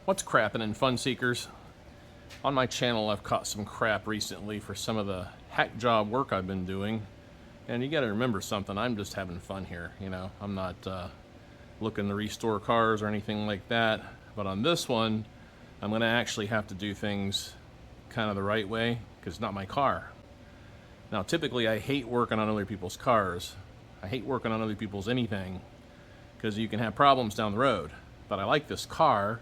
What's crappin' in fun seekers? On my channel I've caught some crap recently for some of the hack job work I've been doing. And you gotta remember something, I'm just having fun here, you know. I'm not looking to restore cars or anything like that. But on this one, I'm gonna actually have to do things kind of the right way, because it's not my car. Now typically I hate working on other people's cars. I hate working on other people's anything, because you can have problems down the road. But I like this car,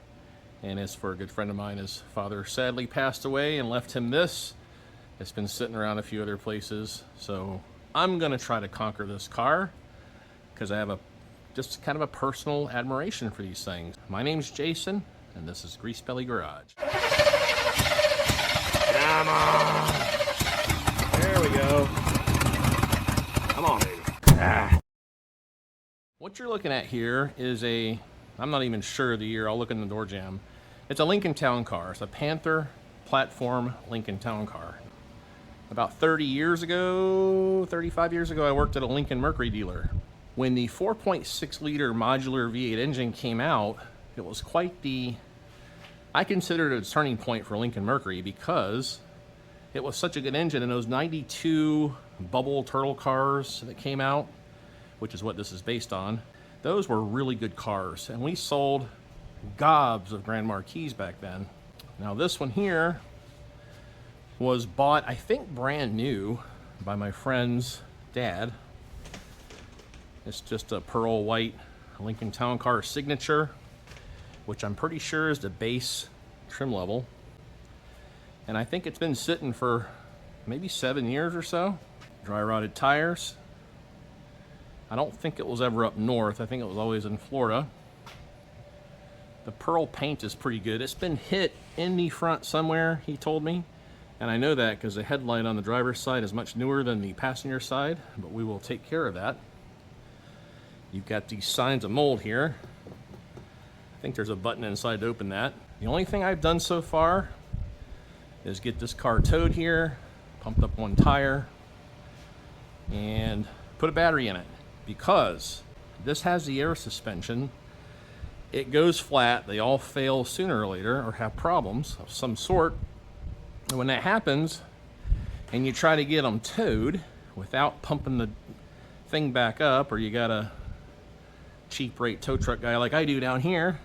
and it's for a good friend of mine. His father sadly passed away and left him this. It's been sitting around a few other places, so I'm gonna try to conquer this car because I have just kind of a personal admiration for these things. My name's Jason, and this is Grease Belly Garage. Come on! There we go. Come on, baby. Ah. What you're looking at here is I'm not even sure of the year, I'll look in the door jamb. It's a Lincoln Town Car. It's a Panther platform Lincoln Town Car. About 30 years ago, 35 years ago, I worked at a Lincoln Mercury dealer. When the 4.6 liter modular V8 engine came out, it was quite I considered it a turning point for Lincoln Mercury because it was such a good engine, and those 92 bubble turtle cars that came out, which is what this is based on, those were really good cars, and we sold gobs of Grand Marquis back then. Now this one here was bought, I think, brand new by my friend's dad. It's just a pearl white Lincoln Town Car Signature, which I'm pretty sure is the base trim level. And I think it's been sitting for maybe 7 years or so. Dry rotted tires. I don't think it was ever up north. I think it was always in Florida. The pearl paint is pretty good. It's been hit in the front somewhere, he told me. And I know that because the headlight on the driver's side is much newer than the passenger side, but we will take care of that. You've got these signs of mold here. I think there's a button inside to open that. The only thing I've done so far is get this car towed here, pumped up one tire, and put a battery in it. Because this has the air suspension, it goes flat. They all fail sooner or later or have problems of some sort. And when that happens and you try to get them towed without pumping the thing back up, or you got a cheap rate tow truck guy like I do down here,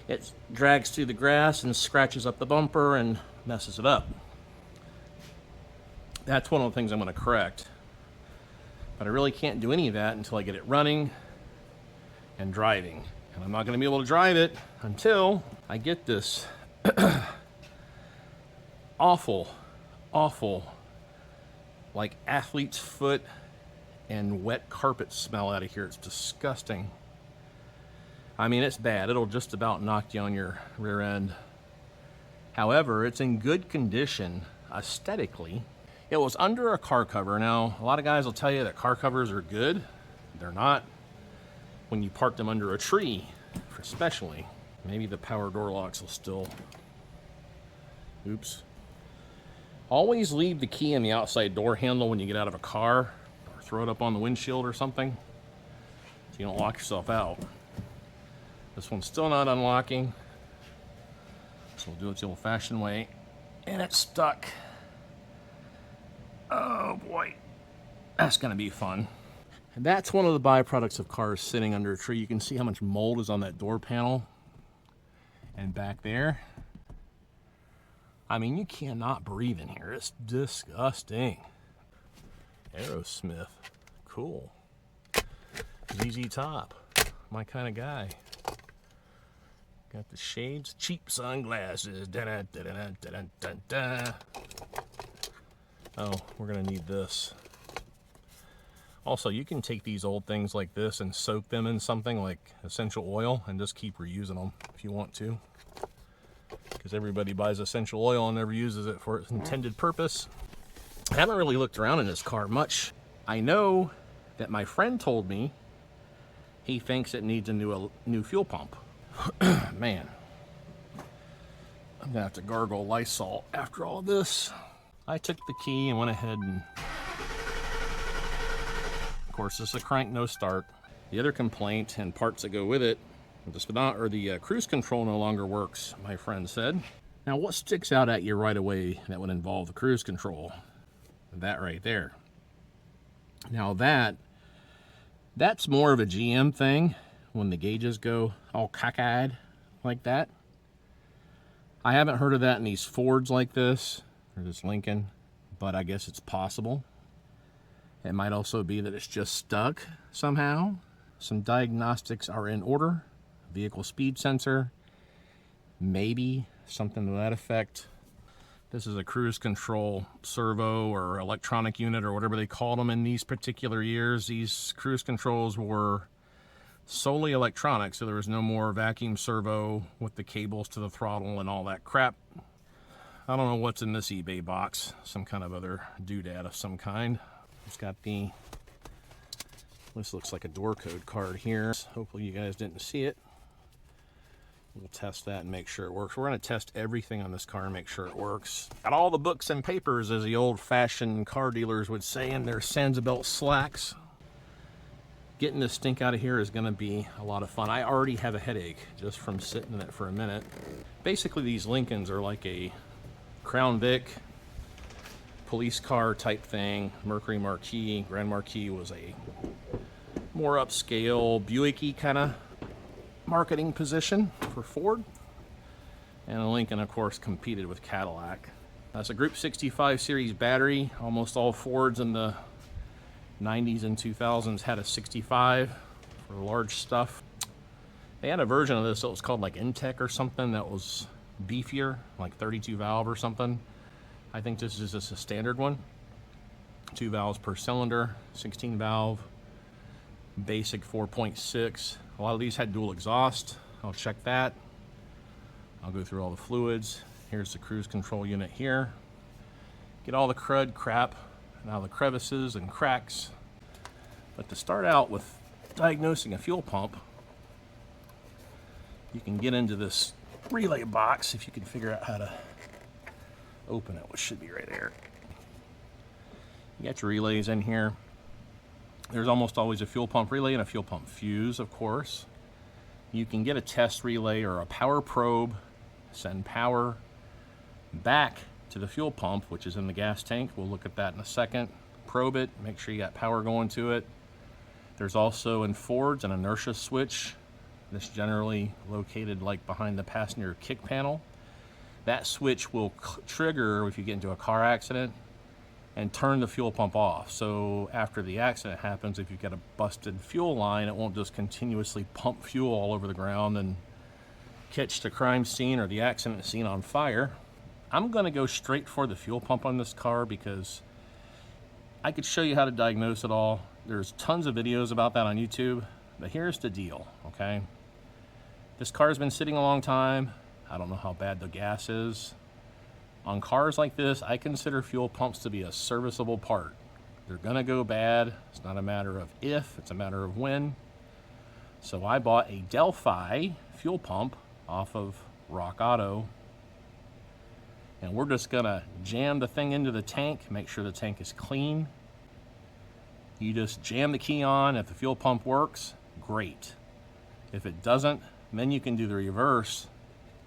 it drags through the grass and scratches up the bumper and messes it up. That's one of the things I'm going to correct. But I really can't do any of that until I get it running and driving. And I'm not going to be able to drive it until I get this awful, like athlete's foot and wet carpet smell out of here. It's disgusting. I mean, it's bad. It'll just about knock you on your rear end. However, it's in good condition aesthetically. It was under a car cover. Now, a lot of guys will tell you that car covers are good. They're not when you park them under a tree, especially. Maybe the power door locks will still... Oops. Always leave the key in the outside door handle when you get out of a car, or throw it up on the windshield or something, so you don't lock yourself out. This one's still not unlocking, so we'll do it the old-fashioned way, and it's stuck. Oh boy, that's gonna be fun. And that's one of the byproducts of cars sitting under a tree. You can see how much mold is on that door panel and back there. I mean, you cannot breathe in here. It's disgusting. Aerosmith, cool. ZZ Top, my kind of guy. Got the shades, cheap sunglasses. Da -da -da -da -da -da -da. Oh, we're gonna need this. Also, you can take these old things like this and soak them in something like essential oil and just keep reusing them if you want to. Because everybody buys essential oil and never uses it for its intended purpose. I haven't really looked around in this car much. I know that my friend told me he thinks it needs a new fuel pump. Man, I'm gonna have to gargle Lysol after all this. I took the key and went ahead and, of course, this is a crank, no start. The other complaint and parts that go with it The cruise control no longer works, my friend said. Now, what sticks out at you right away that would involve the cruise control? That right there. Now that's more of a GM thing when the gauges go all cockeyed like that. I haven't heard of that in these Fords like this, or this Lincoln, but I guess it's possible. It might also be that it's just stuck somehow. Some diagnostics are in order. Vehicle speed sensor, maybe something to that effect. This is a cruise control servo or electronic unit or whatever they called them in these particular years. These cruise controls were solely electronic, so there was no more vacuum servo with the cables to the throttle and all that crap. I don't know what's in this eBay box. Some kind of other doodad of some kind. It's got this looks like a door code card here. Hopefully you guys didn't see it. We'll test that and make sure it works. We're going to test everything on this car and make sure it works. Got all the books and papers, as the old-fashioned car dealers would say in their Sanzabelt slacks. Getting this stink out of here is going to be a lot of fun. I already have a headache just from sitting in it for a minute. Basically, these Lincolns are like a Crown Vic police car type thing. Mercury Marquis, Grand Marquis was a more upscale Buick-y kind of marketing position for Ford. And the Lincoln, of course, competed with Cadillac. That's a Group 65 series battery. Almost all Fords in the 90s and 2000s had a 65 for large stuff. They had a version of this that was called like Intech or something that was beefier, like 32 valve or something. I think this is just a standard one. 2 valves per cylinder, 16 valve, basic 4.6. A lot of these had dual exhaust. I'll check that. I'll go through all the fluids. Here's the cruise control unit here. Get all the crud, crap, and all the crevices and cracks. But to start out with diagnosing a fuel pump, you can get into this relay box if you can figure out how to open it, which should be right there. You got your relays in here. There's almost always a fuel pump relay and a fuel pump fuse, of course. You can get a test relay or a power probe, send power back to the fuel pump, which is in the gas tank. We'll look at that in a second. Probe it, make sure you got power going to it. There's also in Fords an inertia switch. This generally located like behind the passenger kick panel. That switch will trigger if you get into a car accident and turn the fuel pump off. So after the accident happens, if you've got a busted fuel line, it won't just continuously pump fuel all over the ground and catch the crime scene or the accident scene on fire. I'm gonna go straight for the fuel pump on this car because I could show you how to diagnose it all. There's tons of videos about that on YouTube, but here's the deal, okay? This car's been sitting a long time. I don't know how bad the gas is. On cars like this, I consider fuel pumps to be a serviceable part. They're gonna go bad. It's not a matter of if, it's a matter of when. So I bought a Delphi fuel pump off of Rock Auto. And we're just gonna jam the thing into the tank, make sure the tank is clean. You just jam the key on. If the fuel pump works, great. If it doesn't, then you can do the reverse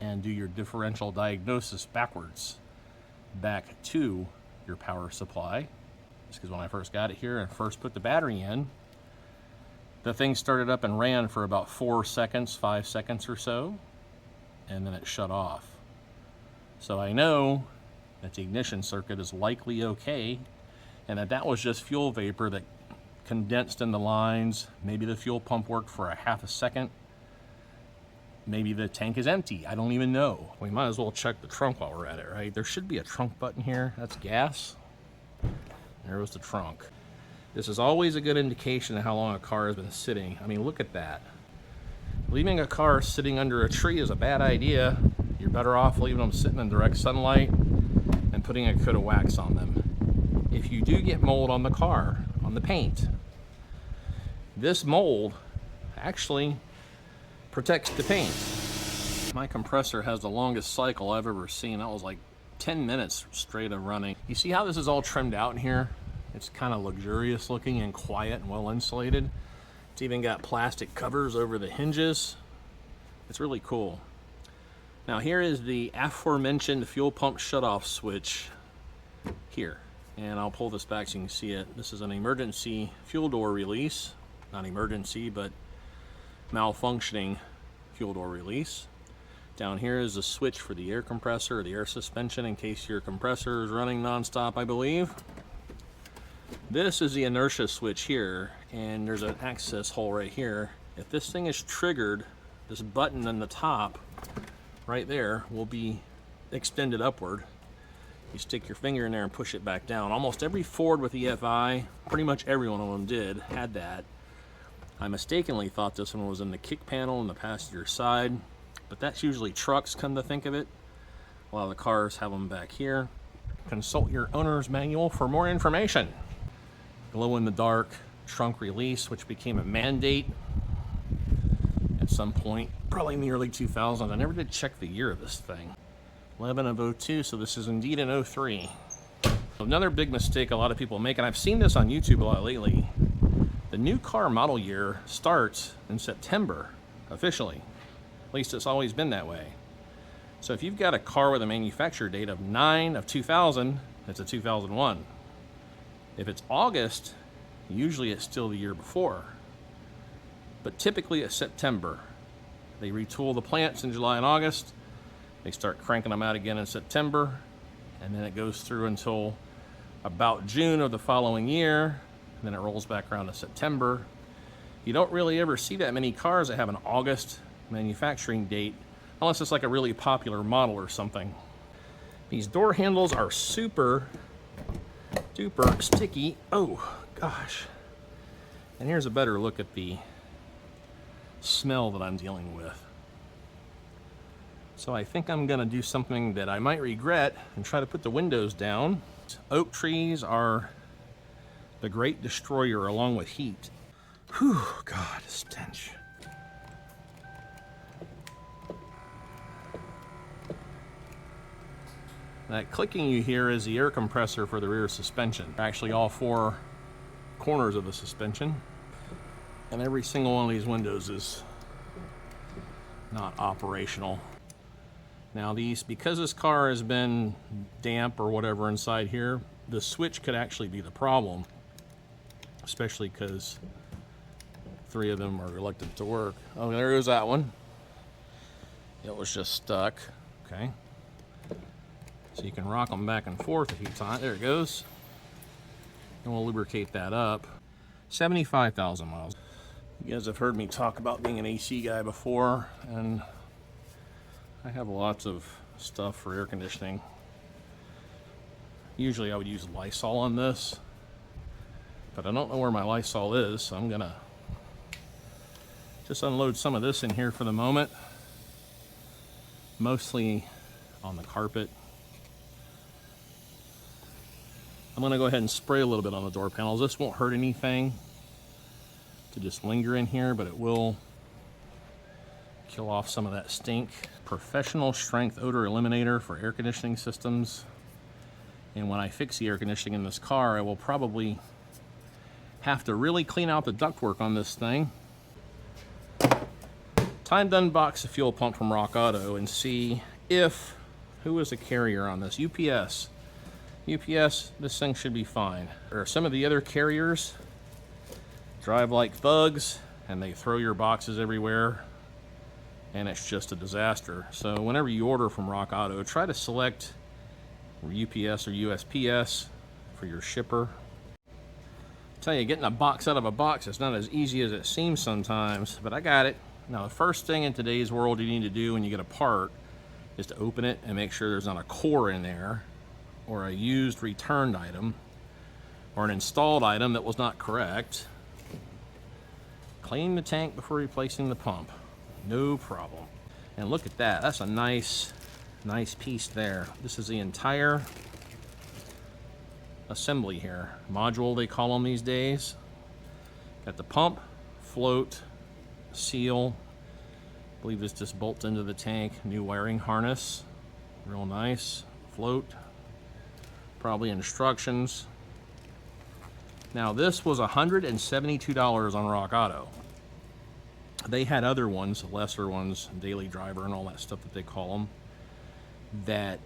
and do your differential diagnosis backwards, back to your power supply. Just because when I first got it here and first put the battery in, the thing started up and ran for about 4 seconds, 5 seconds or so, and then it shut off. So I know that the ignition circuit is likely okay, and that was just fuel vapor that condensed in the lines. Maybe the fuel pump worked for a half a second. Maybe the tank is empty. I don't even know. We might as well check the trunk while we're at it, right? There should be a trunk button here. That's gas. There was the trunk. This is always a good indication of how long a car has been sitting. I mean, look at that. Leaving a car sitting under a tree is a bad idea. You're better off leaving them sitting in direct sunlight and putting a coat of wax on them. If you do get mold on the car, on the paint, this mold actually protects the paint. My compressor has the longest cycle I've ever seen. That was like 10 minutes straight of running. You see how this is all trimmed out in here? It's kind of luxurious looking and quiet and well insulated. It's even got plastic covers over the hinges. It's really cool. Now here is the aforementioned fuel pump shutoff switch here. And I'll pull this back so you can see it. This is an emergency fuel door release. Not emergency, but malfunctioning fuel door release. Down here is a switch for the air compressor or the air suspension in case your compressor is running nonstop, I believe. This is the inertia switch here, and there's an access hole right here. If this thing is triggered, this button on the top right there will be extended upward. You stick your finger in there and push it back down. Almost every Ford with EFI, pretty much every one of them did, had that. I mistakenly thought this one was in the kick panel on the passenger side, but that's usually trucks, come to think of it. A lot of the cars have them back here. Consult your owner's manual for more information. Glow-in-the-dark trunk release, which became a mandate at some point, probably in the early 2000s. I never did check the year of this thing. 11 of 02, so this is indeed an 03. Another big mistake a lot of people make, and I've seen this on YouTube a lot lately, the new car model year starts in September, officially. At least it's always been that way. So if you've got a car with a manufacturer date of 9 of 2000, it's a 2001. If it's August, usually it's still the year before. But typically it's September. They retool the plants in July and August. They start cranking them out again in September. And then it goes through until about June of the following year. And then it rolls back around to September. You don't really ever see that many cars that have an August manufacturing date, unless it's like a really popular model or something. These door handles are super duper sticky. Oh gosh. And here's a better look at the smell that I'm dealing with. So I think I'm gonna do something that I might regret and try to put the windows down. Oak trees are the great destroyer along with heat. Whew, God, stench. That clicking you hear is the air compressor for the rear suspension. Actually, all four corners of the suspension. And every single one of these windows is not operational. Now these, because this car has been damp or whatever inside here, the switch could actually be the problem. Especially because 3 of them are reluctant to work. Oh, there goes that one. It was just stuck. Okay. So you can rock them back and forth if you time. There it goes. And we'll lubricate that up. 75,000 miles. You guys have heard me talk about being an AC guy before, and I have lots of stuff for air conditioning. Usually I would use Lysol on this, but I don't know where my Lysol is, so I'm gonna just unload some of this in here for the moment. Mostly on the carpet. I'm going to go ahead and spray a little bit on the door panels. This won't hurt anything to just linger in here, but it will kill off some of that stink. Professional strength odor eliminator for air conditioning systems. And when I fix the air conditioning in this car, I will probably have to really clean out the ductwork on this thing. Time to unbox the fuel pump from Rock Auto and see if, who is the carrier on this? UPS. UPS, this thing should be fine. Or some of the other carriers drive like thugs and they throw your boxes everywhere and it's just a disaster. So whenever you order from Rock Auto, try to select UPS or USPS for your shipper. I tell you, getting a box out of a box is not as easy as it seems sometimes, but I got it. Now the first thing in today's world you need to do when you get a part is to open it and make sure there's not a core in there, or a used returned item, or an installed item that was not correct. Clean the tank before replacing the pump. No problem. And look at that. That's a nice piece there. This is the entire assembly here. Module, they call them these days. Got the pump, float, seal. I believe this just bolts into the tank. New wiring harness. Real nice. Float. Probably instructions. Now this was $172 on Rock Auto. They had other ones, lesser ones, daily driver and all that stuff that they call them, that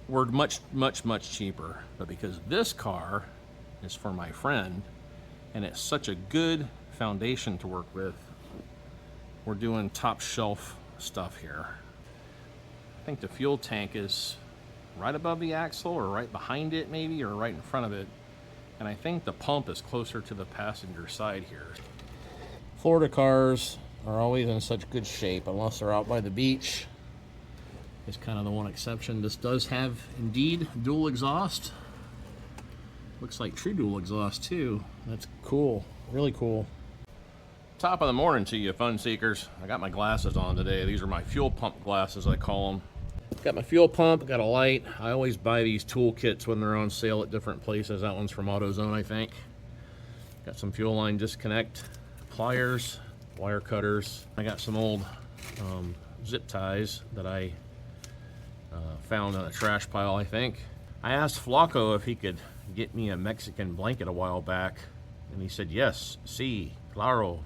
were much cheaper. But because this car is for my friend and it's such a good foundation to work with, we're doing top shelf stuff here. I think the fuel tank is right above the axle or right behind it maybe, or right in front of it. And I think the pump is closer to the passenger side here. Florida cars are always in such good shape unless they're out by the beach. It's kind of the one exception. This does have indeed dual exhaust. Looks like true dual exhaust too. That's cool, really cool. Top of the morning to you, fun seekers. I got my glasses on today. These are my fuel pump glasses, I call them. Got my fuel pump, got a light. I always buy these tool kits when they're on sale at different places. That one's from AutoZone, I think. Got some fuel line disconnect pliers, wire cutters. I got some old zip ties that I found on a trash pile, I think. I asked Flacco if he could get me a Mexican blanket a while back, and he said, yes, sí, claro.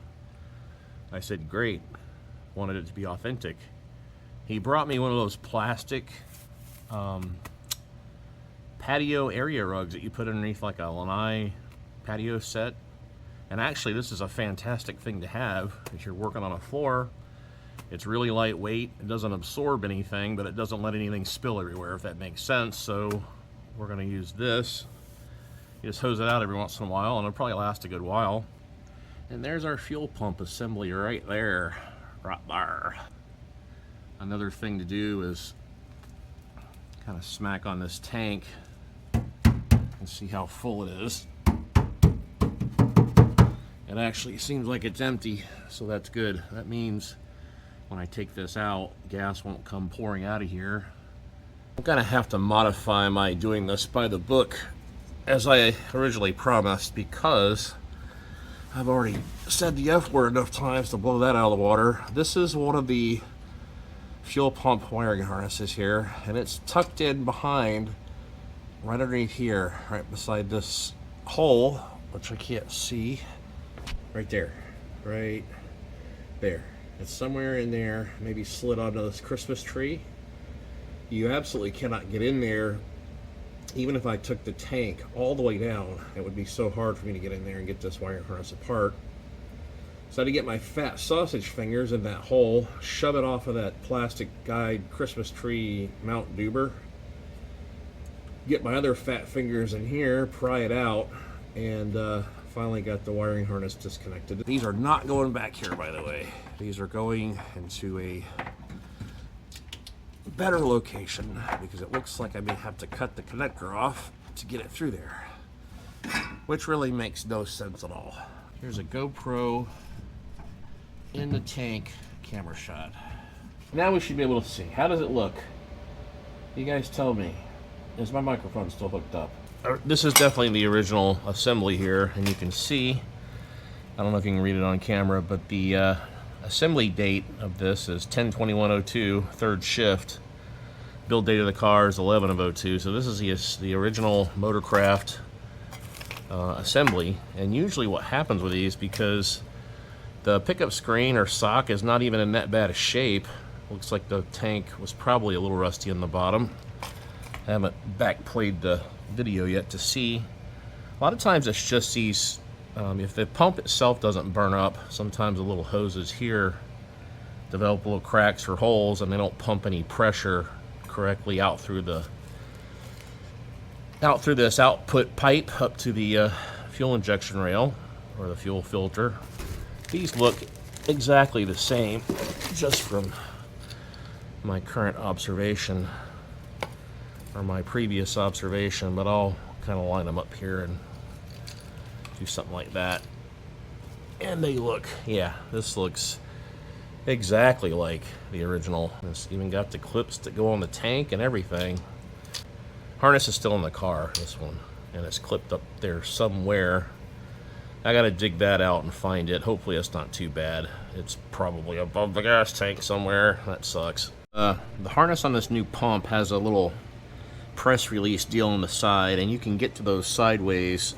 I said, great. Wanted it to be authentic. He brought me one of those plastic patio area rugs that you put underneath like a lanai patio set. And actually, this is a fantastic thing to have if you're working on a floor. It's really lightweight. It doesn't absorb anything, but it doesn't let anything spill everywhere, if that makes sense. So we're going to use this. You just hose it out every once in a while, and it'll probably last a good while. And there's our fuel pump assembly right there. Right there. Another thing to do is kind of smack on this tank and see how full it is. It actually seems like it's empty, so that's good. That means when I take this out, gas won't come pouring out of here. I'm gonna have to modify my doing this by the book as I originally promised, because I've already said the F word enough times to blow that out of the water. This is one of the fuel pump wiring harnesses here, and it's tucked in behind, right underneath here, right beside this hole, which I can't see. Right there, right there. It's somewhere in there, maybe slid onto this Christmas tree. You absolutely cannot get in there. Even if I took the tank all the way down, it would be so hard for me to get in there and get this wiring harness apart. So I had to get my fat sausage fingers in that hole, shove it off of that plastic guide Christmas tree Mount Duber, get my other fat fingers in here, pry it out, and finally got the wiring harness disconnected. These are not going back here, by the way. These are going into a better location because it looks like I may have to cut the connector off to get it through there, which really makes no sense at all. Here's a GoPro in the tank camera shot. Now we should be able to see. How does it look? You guys tell me. Is my microphone still hooked up? This is definitely the original assembly here, and you can see, I don't know if you can read it on camera, but the assembly date of this is 10/21/02, third shift. Build date of the car is 11/02, so this is the original Motorcraft assembly. And usually what happens with these, because the pickup screen or sock is not even in that bad a shape, looks like the tank was probably a little rusty on the bottom. I haven't backplayed the video yet to see. A lot of times it's just these, if the pump itself doesn't burn up, sometimes the little hoses here develop little cracks or holes, and they don't pump any pressure correctly out through this output pipe up to the fuel injection rail or the fuel filter. These look exactly the same, just from my current observation or my previous observation, but I'll kind of line them up here and do something like that. And they look, yeah, this looks exactly like the original. It's even got the clips that go on the tank and everything. Harness is still in the car, this one, and it's clipped up there somewhere. I gotta dig that out and find it. Hopefully it's not too bad. It's probably above the gas tank somewhere. That sucks. The harness on this new pump has a little press release deal on the side, and you can get to those sideways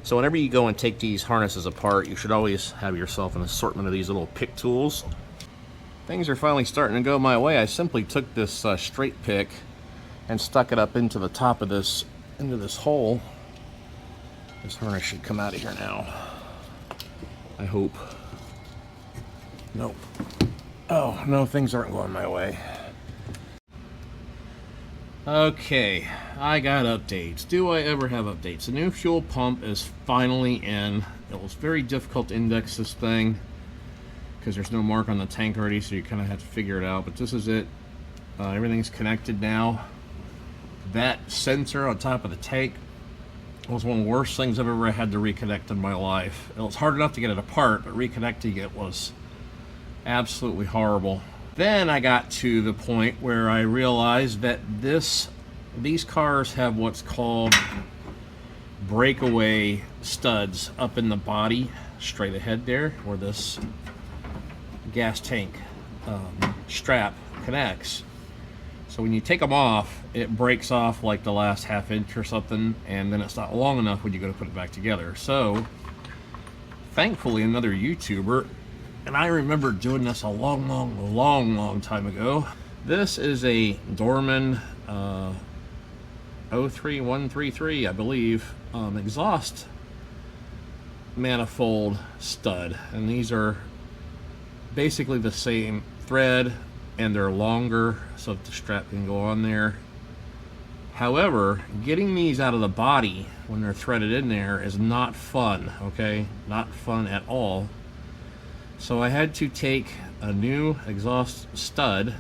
So whenever you go and take these harnesses apart, you should always have yourself an assortment of these little pick tools. Things are finally starting to go my way. I simply took this straight pick and stuck it up into the top of this, into this hole. This harness should come out of here now. I hope. Nope. Oh, no, things aren't going my way. Okay, I got updates. Do I ever have updates? The new fuel pump is finally in. It was very difficult to index this thing because there's no mark on the tank already, so you kind of have to figure it out. But this is it. Everything's connected now. That sensor on top of the tank was one of the worst things I've ever had to reconnect in my life. It was hard enough to get it apart, but reconnecting it was absolutely horrible. Then I got to the point where I realized that these cars have what's called breakaway studs up in the body, straight ahead there, where this gas tank strap connects. So when you take them off, it breaks off like the last half inch or something, and then it's not long enough when you go to put it back together. So thankfully another YouTuber, and I remember doing this a long time ago. This is a Dorman 03133, I believe, exhaust manifold stud, and these are basically the same thread, and they're longer so that the strap can go on there. However, getting these out of the body when they're threaded in there is not fun, okay? Not fun at all. So I had to take a new exhaust stud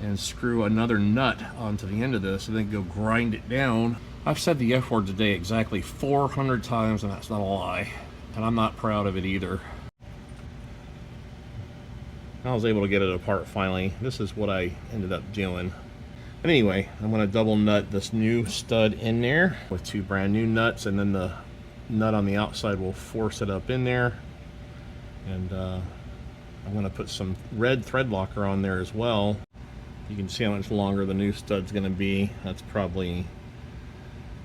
and screw another nut onto the end of this and then go grind it down. I've said the F word today exactly 400 times, and that's not a lie. And I'm not proud of it either. I was able to get it apart finally. This is what I ended up doing. But anyway, I'm going to double nut this new stud in there with two brand new nuts, and then the nut on the outside will force it up in there. And I'm going to put some red thread locker on there as well. You can see how much longer the new stud's going to be. That's probably,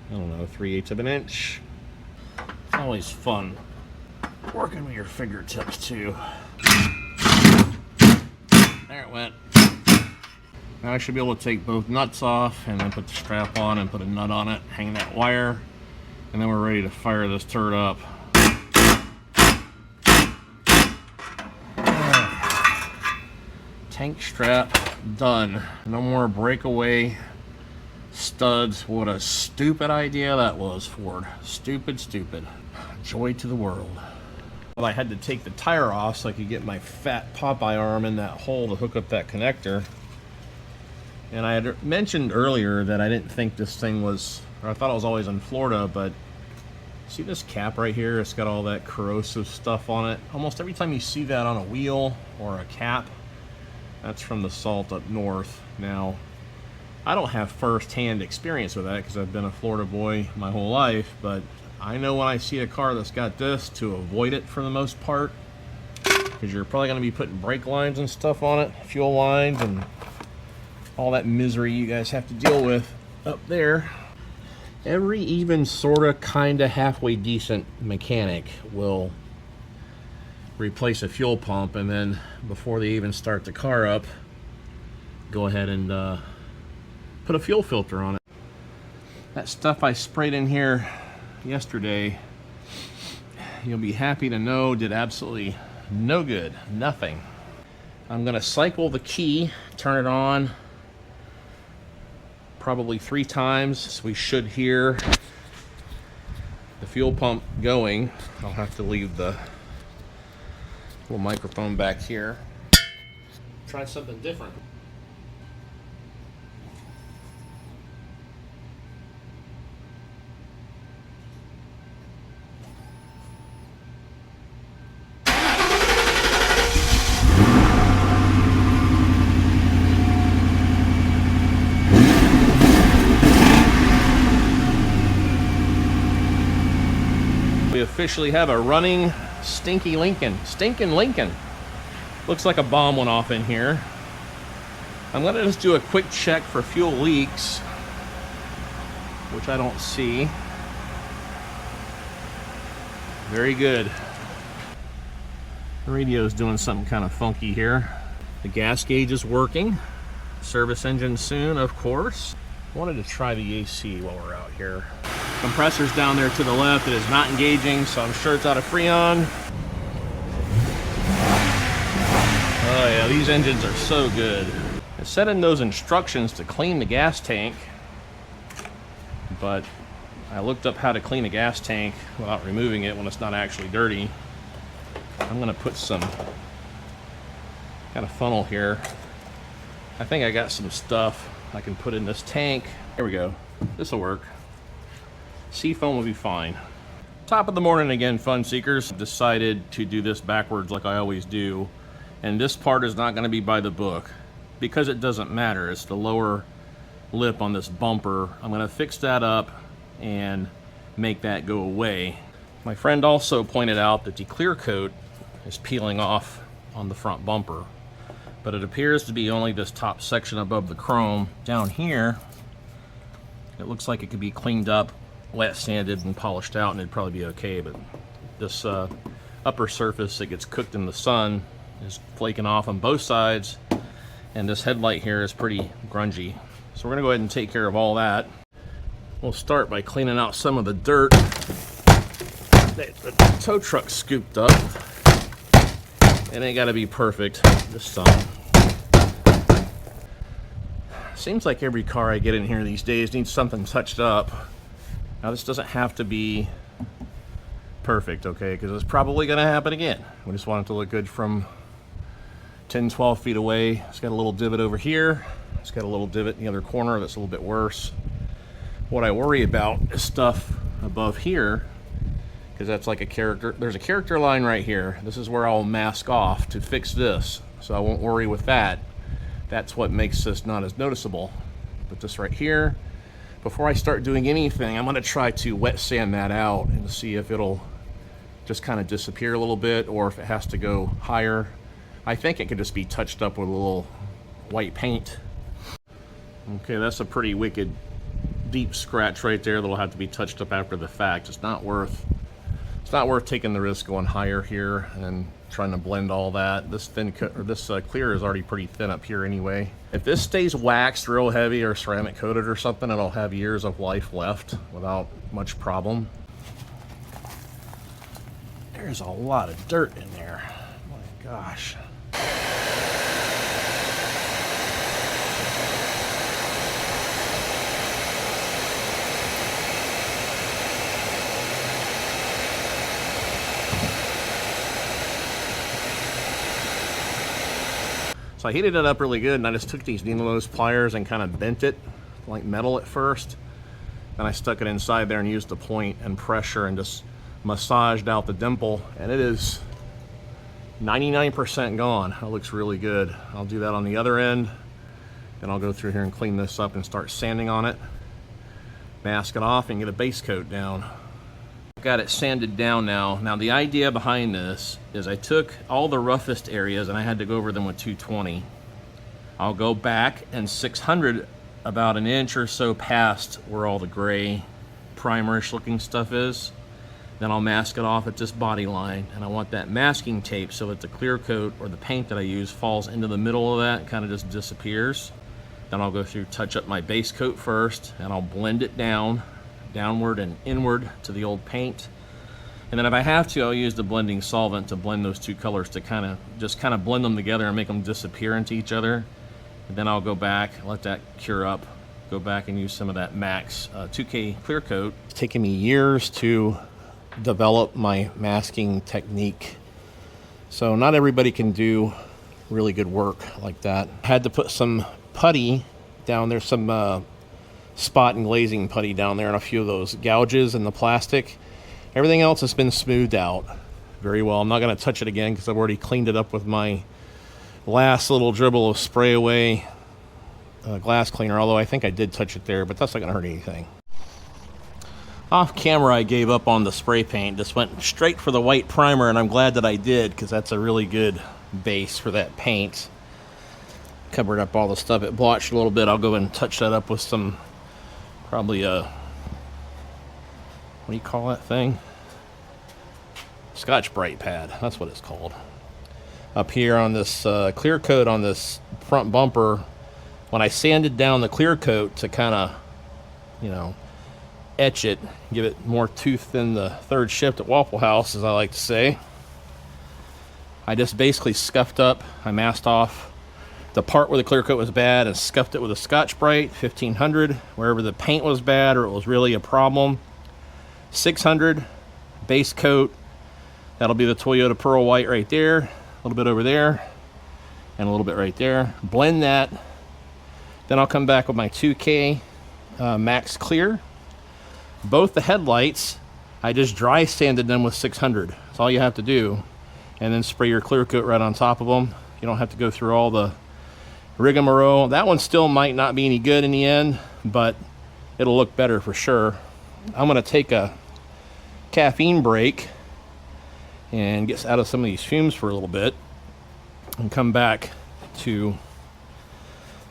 I don't know, 3/8 of an inch. It's always fun working with your fingertips too. There it went. Now I should be able to take both nuts off and then put the strap on and put a nut on it, hang that wire, and then we're ready to fire this turd up. Tank strap done. No more breakaway studs. What a stupid idea that was, Ford. Stupid. Joy to the world. Well, I had to take the tire off so I could get my fat Popeye arm in that hole to hook up that connector. And I had mentioned earlier that I didn't think this thing was, or I thought it was always in Florida, but see this cap right here? It's got all that corrosive stuff on it. Almost every time you see that on a wheel or a cap, that's from the salt up north. Now, I don't have first-hand experience with that because I've been a Florida boy my whole life, but I know when I see a car that's got this to avoid it for the most part, because you're probably going to be putting brake lines and stuff on it, fuel lines, and all that misery you guys have to deal with up there. Every even sorta kinda halfway decent mechanic will replace a fuel pump, and then before they even start the car up, go ahead and put a fuel filter on it. That stuff I sprayed in here yesterday, you'll be happy to know, did absolutely no good. Nothing. I'm gonna cycle the key, turn it on probably 3 times, so we should hear the fuel pump going. I'll have to leave the little microphone back here. Try something different. We officially have a running stinking Lincoln. Looks like a bomb went off in here. I'm gonna just do a quick check for fuel leaks, which I don't see. Very good. The radio's doing something kind of funky here. The gas gauge is working. Service engine soon, of course. I wanted to try the AC while we're out here. Compressor's down there to the left. It is not engaging, so I'm sure it's out of Freon. Oh yeah, these engines are so good. It said in those instructions to clean the gas tank, but I looked up how to clean a gas tank without removing it when it's not actually dirty. I'm gonna put some kind of funnel here. I think I got some stuff I can put in this tank. Here we go. This will work. Seafoam will be fine. Top of the morning again, fun seekers. Decided to do this backwards like I always do. And this part is not going to be by the book because it doesn't matter. It's the lower lip on this bumper. I'm going to fix that up and make that go away. My friend also pointed out that the clear coat is peeling off on the front bumper, but it appears to be only this top section above the chrome. Down here, it looks like it could be cleaned up, wet sanded and polished out, and it'd probably be okay, but this upper surface that gets cooked in the sun is flaking off on both sides, and this headlight here is pretty grungy. So we're gonna go ahead and take care of all that. We'll start by cleaning out some of the dirt that the tow truck scooped up. It ain't gotta be perfect this time. Seems like every car I get in here these days needs something touched up. Now this doesn't have to be perfect, okay, because it's probably gonna happen again. We just want it to look good from 10, 12 feet away. It's got a little divot over here. It's got a little divot in the other corner that's a little bit worse. What I worry about is stuff above here, because that's like a character. There's a character line right here. This is where I'll mask off to fix this, so I won't worry with that. That's what makes this not as noticeable. But this right here, before I start doing anything, I'm going to try to wet sand that out and see if it'll just kind of disappear a little bit, or if it has to go higher. I think it could just be touched up with a little white paint. Okay, that's a pretty wicked deep scratch right there that'll have to be touched up after the fact. It's not worth taking the risk going higher here and then trying to blend all that. This clear is already pretty thin up here anyway. If this stays waxed real heavy or ceramic coated or something, it'll have years of life left without much problem. There's a lot of dirt in there. My gosh. So I heated it up really good, and I just took these needle nose pliers and kind of bent it like metal at first. Then I stuck it inside there and used the point and pressure and just massaged out the dimple, and it is 99% gone. It looks really good. I'll do that on the other end. Then I'll go through here and clean this up and start sanding on it, mask it off, and get a base coat down. Got it sanded down now. Now the idea behind this is I took all the roughest areas and I had to go over them with 220. I'll go back and 600 about an inch or so past where all the gray primerish looking stuff is. Then I'll mask it off at this body line, and I want that masking tape so that the clear coat or the paint that I use falls into the middle of that and kind of just disappears. Then I'll go through, touch up my base coat first, and I'll blend it downward and inward to the old paint. And then if I have to, I'll use the blending solvent to blend those two colors to kind of blend them together and make them disappear into each other. And then I'll go back, let that cure up, go back and use some of that Max 2K clear coat. It's taken me years to develop my masking technique, so not everybody can do really good work like that. I had to put some putty down there, some spot and glazing putty down there, and a few of those gouges in the plastic. Everything else has been smoothed out very well. I'm not going to touch it again because I've already cleaned it up with my last little dribble of spray away glass cleaner, although I think I did touch it there, but that's not going to hurt anything. Off camera, I gave up on the spray paint. Just went straight for the white primer, and I'm glad that I did because that's a really good base for that paint. Covered up all the stuff. It blotched a little bit. I'll go and touch that up with some, probably a, what do you call that thing? Scotch-Brite pad. That's what it's called. Up here on this clear coat on this front bumper, when I sanded down the clear coat to kind of, you know, etch it, give it more tooth than the third shift at Waffle House, as I like to say, I just basically scuffed up, I masked off the part where the clear coat was bad and scuffed it with a Scotch-Brite 1500 wherever the paint was bad or it was really a problem. 600 base coat, that'll be the Toyota Pearl White right there, a little bit over there and a little bit right there. Blend that, then I'll come back with my 2K Max Clear. Both the headlights, I just dry sanded them with 600. That's all you have to do, and then spray your clear coat right on top of them. You don't have to go through all the rigmarole. That one still might not be any good in the end, but it'll look better for sure. I'm going to take a caffeine break and get out of some of these fumes for a little bit and come back to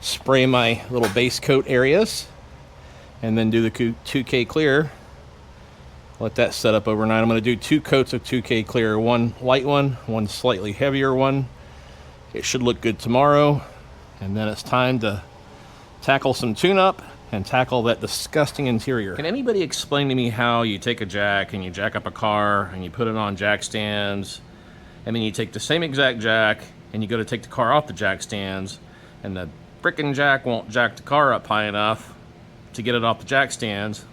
spray my little base coat areas and then do the 2K clear. Let that set up overnight. I'm going to do 2 coats of 2K clear, one light one slightly heavier one. It should look good tomorrow, and then it's time to tackle some tune-up and tackle that disgusting interior. Can anybody explain to me how you take a jack and you jack up a car and you put it on jack stands, and then you take the same exact jack and you go to take the car off the jack stands, and the frickin' jack won't jack the car up high enough to get it off the jack stands?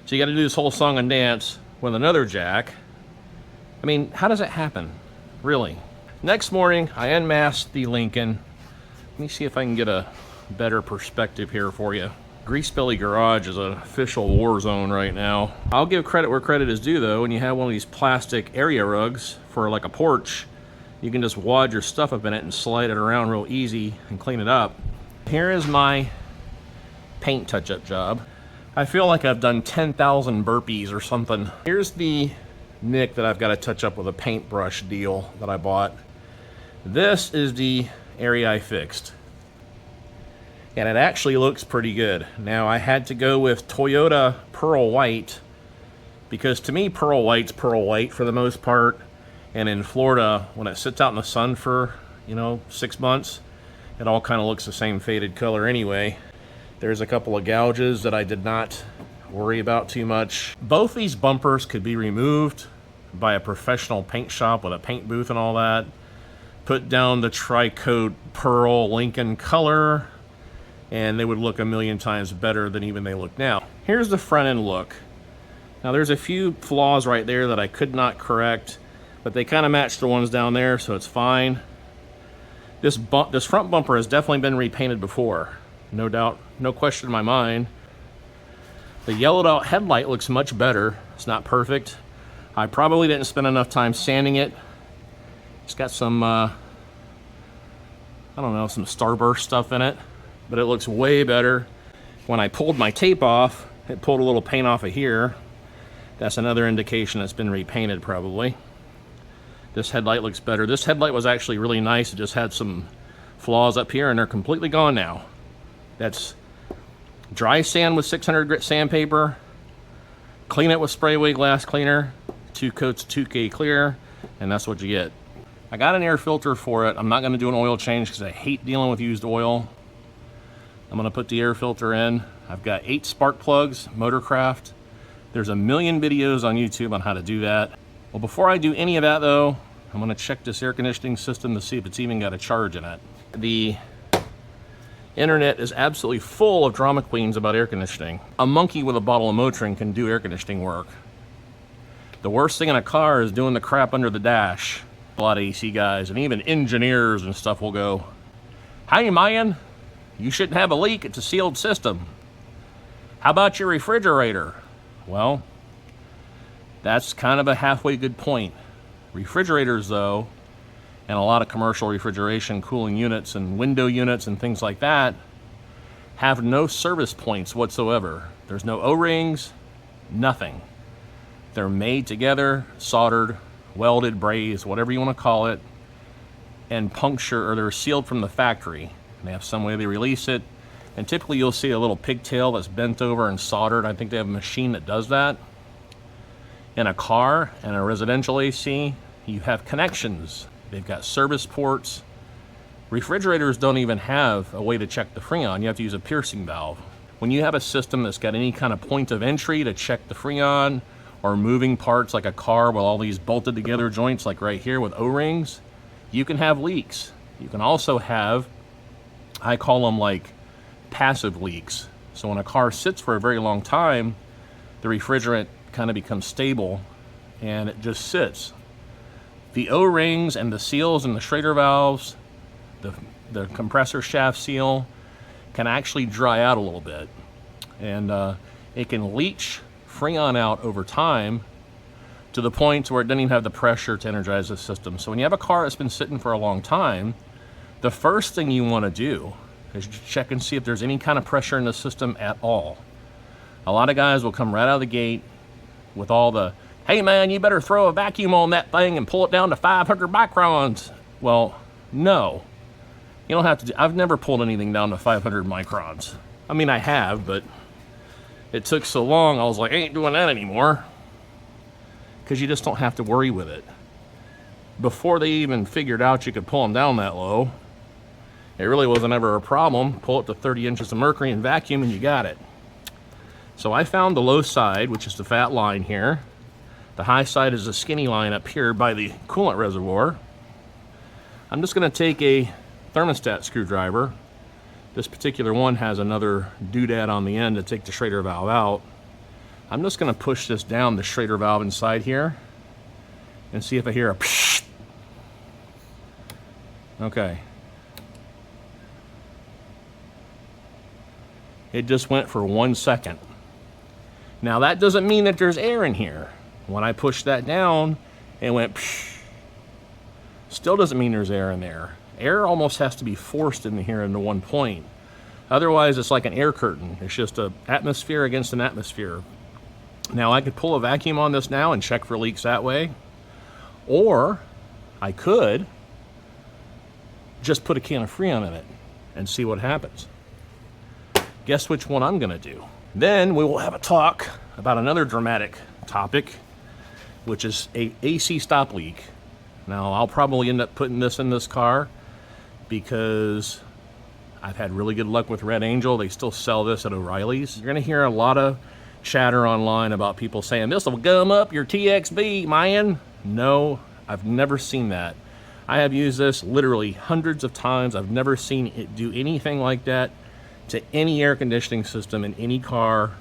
So you got to do this whole song and dance with another jack. I mean, how does it happen? Really? Next morning, I unmasked the Lincoln. Let me see if I can get a better perspective here for you. Grease Belly Garage is an official war zone right now. I'll give credit where credit is due, though. When you have one of these plastic area rugs for like a porch, you can just wad your stuff up in it and slide it around real easy and clean it up. Here is my paint touch-up job. I feel like I've done 10,000 burpees or something. Here's the nick that I've got to touch up with a paintbrush deal that I bought. This is the area I fixed, and it actually looks pretty good. Now, I had to go with Toyota Pearl White because to me Pearl White's Pearl White for the most part, and in Florida when it sits out in the sun for 6 months, it all kind of looks the same faded color anyway. There's a couple of gouges that I did not worry about too much. Both these bumpers could be removed by a professional paint shop with a paint booth and all that. Put down the tri-coat pearl Lincoln color, and they would look a million times better than even they look now. Here's the front end look. Now there's a few flaws right there that I could not correct, but they kind of match the ones down there, so it's fine. This front bumper has definitely been repainted before. No doubt, no question in my mind. The yellowed out headlight looks much better. It's not perfect. I probably didn't spend enough time sanding it. It's got some, I don't know, some starburst stuff in it, but it looks way better. When I pulled my tape off, it pulled a little paint off of here. That's another indication it's been repainted probably. This headlight looks better. This headlight was actually really nice. It just had some flaws up here and they're completely gone now. That's dry sand with 600 grit sandpaper, clean it with spray away glass cleaner, 2 coats 2K clear, and that's what you get. I got an air filter for it. I'm not going to do an oil change because I hate dealing with used oil. I'm going to put the air filter in. I've got 8 spark plugs, Motorcraft. There's a million videos on YouTube on how to do that. Well, before I do any of that though, I'm going to check this air conditioning system to see if it's even got a charge in it. The internet is absolutely full of drama queens about air conditioning. A monkey with a bottle of Motrin can do air conditioning work. The worst thing in a car is doing the crap under the dash. A lot of AC guys and even engineers and stuff will go, "Hey man, you shouldn't have a leak, it's a sealed system. How about your refrigerator?" Well, that's kind of a halfway good point. Refrigerators though, and a lot of commercial refrigeration cooling units and window units and things like that have no service points whatsoever. There's no O-rings, nothing. They're made together, soldered, welded, brazed, whatever you want to call it, and puncture, or they're sealed from the factory. And they have some way they release it, and typically you'll see a little pigtail that's bent over and soldered. I think they have a machine that does that. In a car and a residential AC, you have connections. They've got service ports. Refrigerators don't even have a way to check the Freon. You have to use a piercing valve. When you have a system that's got any kind of point of entry to check the Freon, or moving parts like a car with all these bolted together joints like right here with O-rings, you can have leaks. You can also have, I call them like passive leaks. So when a car sits for a very long time, the refrigerant kind of becomes stable and it just sits. The O-rings and the seals and the Schrader valves, the compressor shaft seal, can actually dry out a little bit, and it can leach Freon out over time to the point where it doesn't even have the pressure to energize the system. So when you have a car that's been sitting for a long time, the first thing you want to do is check and see if there's any kind of pressure in the system at all. A lot of guys will come right out of the gate with all the, hey man, you better throw a vacuum on that thing and pull it down to 500 microns. Well, no. You don't have to I've never pulled anything down to 500 microns. I mean, I have, but it took so long, I was like, I ain't doing that anymore. Because you just don't have to worry with it. Before they even figured out you could pull them down that low, it really wasn't ever a problem. Pull it to 30 inches of mercury and vacuum and you got it. So I found the low side, which is the fat line here. The high side is the skinny line up here by the coolant reservoir. I'm just going to take a thermostat screwdriver. This particular one has another doodad on the end to take the Schrader valve out. I'm just going to push this down the Schrader valve inside here and see if I hear a psh. Okay. It just went for 1 second. Now that doesn't mean that there's air in here. When I pushed that down, it went psh. Still doesn't mean there's air in there. Air almost has to be forced in here into one point. Otherwise, it's like an air curtain. It's just an atmosphere against an atmosphere. Now, I could pull a vacuum on this now and check for leaks that way. Or I could just put a can of Freon in it and see what happens. Guess which one I'm going to do. Then we will have a talk about another dramatic topic, which is a AC stop leak. Now, I'll probably end up putting this in this car because I've had really good luck with Red Angel. They still sell this at O'Reilly's. You're going to hear a lot of chatter online about people saying, this will gum up your TXV, man. No, I've never seen that. I have used this literally hundreds of times. I've never seen it do anything like that to any air conditioning system in any car.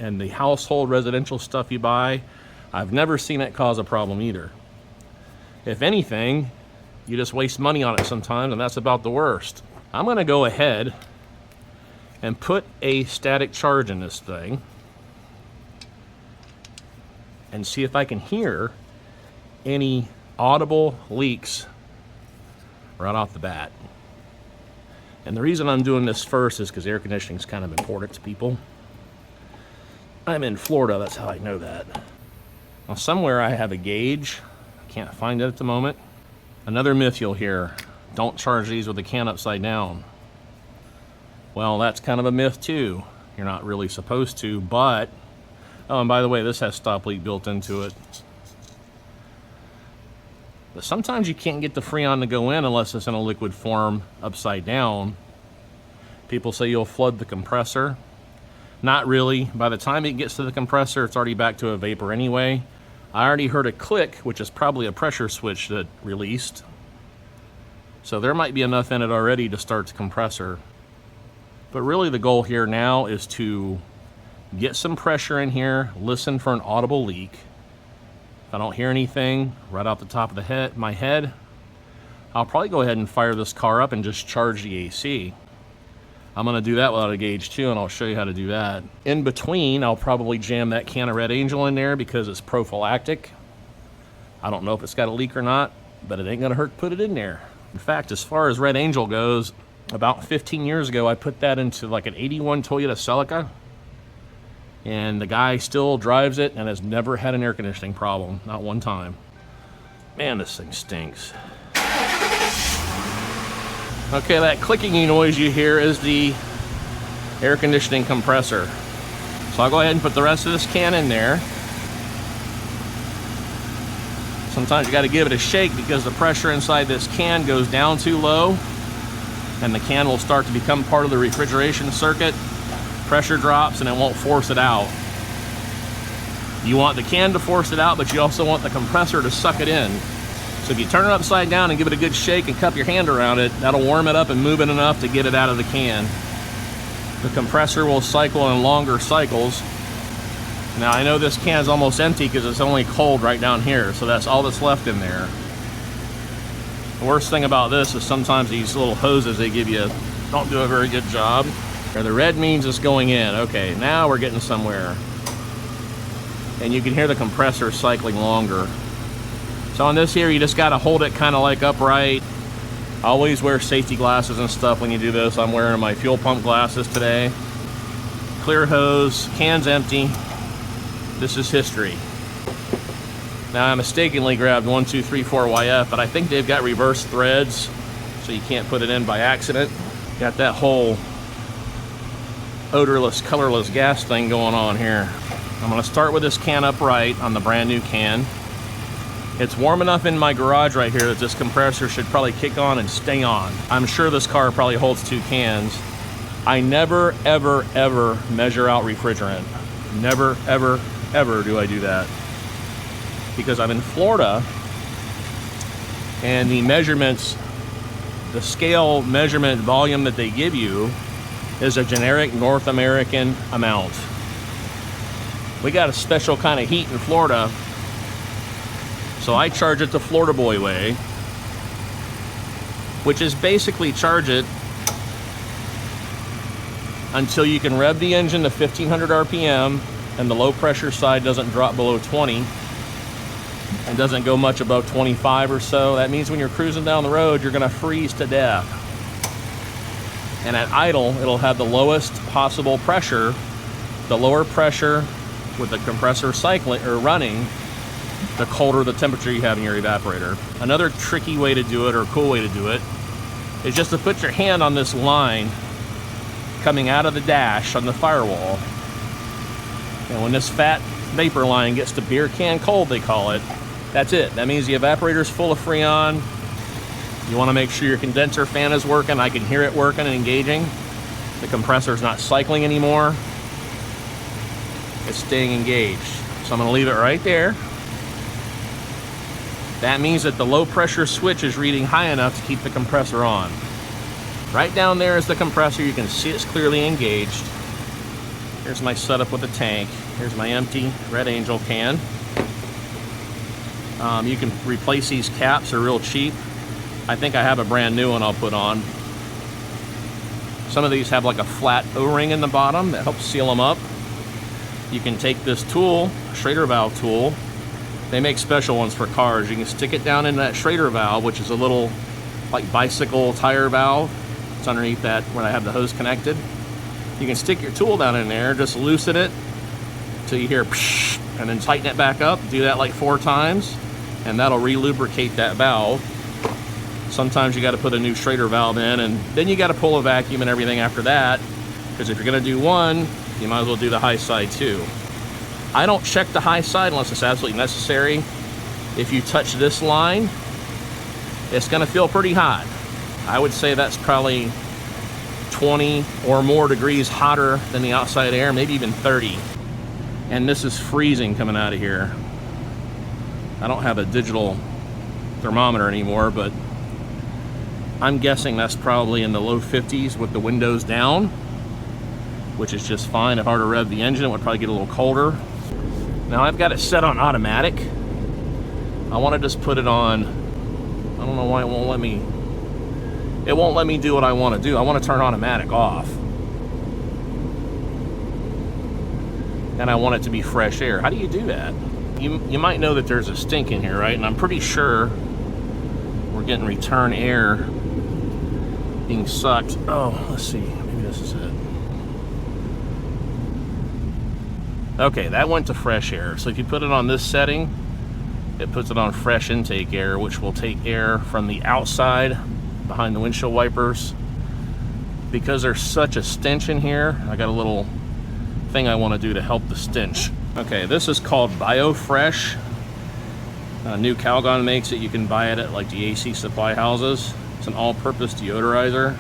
And the household residential stuff you buy, I've never seen it cause a problem either. If anything, you just waste money on it sometimes, and that's about the worst. I'm going to go ahead and put a static charge in this thing and see if I can hear any audible leaks right off the bat. And the reason I'm doing this first is because air conditioning is kind of important to people. I'm in Florida, that's how I know that. Now, somewhere I have a gauge. I can't find it at the moment. Another myth you'll hear, don't charge these with a can upside down. Well, that's kind of a myth too. You're not really supposed to, but, oh, and by the way, this has stop leak built into it. But sometimes you can't get the Freon to go in unless it's in a liquid form upside down. People say you'll flood the compressor. Not really. By the time it gets to the compressor, it's already back to a vapor anyway. I already heard a click, which is probably a pressure switch that released. So there might be enough in it already to start the compressor. But really the goal here now is to get some pressure in here, listen for an audible leak. If I don't hear anything right off the top of my head, I'll probably go ahead and fire this car up and just charge the AC. I'm going to do that without a gauge too, and I'll show you how to do that. In between, I'll probably jam that can of Red Angel in there because it's prophylactic. I don't know if it's got a leak or not, but it ain't going to hurt to put it in there. In fact, as far as Red Angel goes, about 15 years ago, I put that into like an 81 Toyota Celica, and the guy still drives it and has never had an air conditioning problem, not one time. Man, this thing stinks. Okay, that clicking noise you hear is the air conditioning compressor. So I'll go ahead and put the rest of this can in there. Sometimes you got to give it a shake because the pressure inside this can goes down too low, and the can will start to become part of the refrigeration circuit. Pressure drops and it won't force it out. You want the can to force it out, but you also want the compressor to suck it in. So if you turn it upside down and give it a good shake and cup your hand around it, that'll warm it up and move it enough to get it out of the can. The compressor will cycle in longer cycles. Now I know this can is almost empty because it's only cold right down here, so that's all that's left in there. The worst thing about this is sometimes these little hoses they give you don't do a very good job. The red means it's going in. Okay, now we're getting somewhere. And you can hear the compressor cycling longer. So on this here, you just got to hold it kind of like upright. Always wear safety glasses and stuff when you do this. I'm wearing my fuel pump glasses today. Clear hose, can's empty. This is history. Now I mistakenly grabbed 1234YF, but I think they've got reverse threads, so you can't put it in by accident. Got that whole odorless, colorless gas thing going on here. I'm gonna start with this can upright on the brand new can. It's warm enough in my garage right here that this compressor should probably kick on and stay on. I'm sure this car probably holds 2 cans. I never, ever, ever measure out refrigerant. Never, ever, ever do I do that. Because I'm in Florida, and the measurements, the scale measurement volume that they give you is a generic North American amount. We got a special kind of heat in Florida, so I charge it the Florida boy way, which is basically charge it until you can rev the engine to 1500 RPM and the low pressure side doesn't drop below 20 and doesn't go much above 25 or so. That means when you're cruising down the road, you're gonna freeze to death. And at idle, it'll have the lowest possible pressure. The lower pressure with the compressor cycling or running, the colder the temperature you have in your evaporator. Another tricky way to do it, or a cool way to do it, is just to put your hand on this line coming out of the dash on the firewall. And when this fat vapor line gets to beer can cold, they call it, that's it. That means the evaporator's full of Freon. You want to make sure your condenser fan is working. I can hear it working and engaging. The compressor's not cycling anymore. It's staying engaged. So I'm going to leave it right there. That means that the low pressure switch is reading high enough to keep the compressor on. Right down there is the compressor. You can see it's clearly engaged. Here's my setup with the tank. Here's my empty Red Angel can. You can replace these caps, they're real cheap. I think I have a brand new one I'll put on. Some of these have like a flat O-ring in the bottom that helps seal them up. You can take this tool, Schrader valve tool. They make special ones for cars. You can stick it down in that Schrader valve, which is a little like bicycle tire valve. It's underneath that where I have the hose connected. You can stick your tool down in there, just loosen it till you hear psh, and then tighten it back up. Do that like 4 times, and that'll re-lubricate that valve. Sometimes you got to put a new Schrader valve in, and then you got to pull a vacuum and everything after that, because if you're going to do one, you might as well do the high side too. I don't check the high side unless it's absolutely necessary. If you touch this line, it's going to feel pretty hot. I would say that's probably 20 or more degrees hotter than the outside air, maybe even 30. And this is freezing coming out of here. I don't have a digital thermometer anymore, but I'm guessing that's probably in the low 50s with the windows down, which is just fine. If I were to rev the engine, it would probably get a little colder. Now I've got it set on automatic. I want to just put it on, I don't know why it won't let me. It won't let me do what I want to do. I want to turn automatic off. And I want it to be fresh air. How do you do that? You might know that there's a stink in here, right? And I'm pretty sure we're getting return air being sucked. Oh, let's see. Maybe this is it. Okay, that went to fresh air. So if you put it on this setting, it puts it on fresh intake air, which will take air from the outside behind the windshield wipers. Because there's such a stench in here, I got a little thing I want to do to help the stench. Okay, this is called BioFresh. New Calgon makes it. You can buy it at like the AC supply houses. It's an all-purpose deodorizer,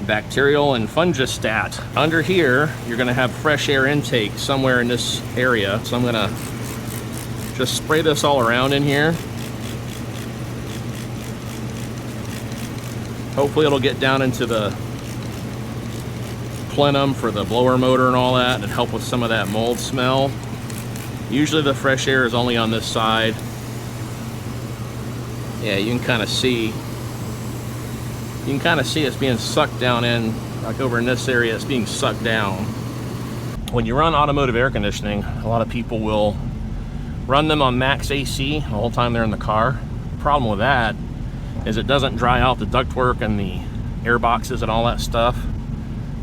bacterial and fungistat. Under here, you're gonna have fresh air intake somewhere in this area. So I'm gonna just spray this all around in here. Hopefully it'll get down into the plenum for the blower motor and all that and help with some of that mold smell. Usually the fresh air is only on this side. Yeah, you can kind of see it's being sucked down in, like over in this area, it's being sucked down. When you run automotive air conditioning, a lot of people will run them on max AC the whole time they're in the car. The problem with that is it doesn't dry out the ductwork and the air boxes and all that stuff.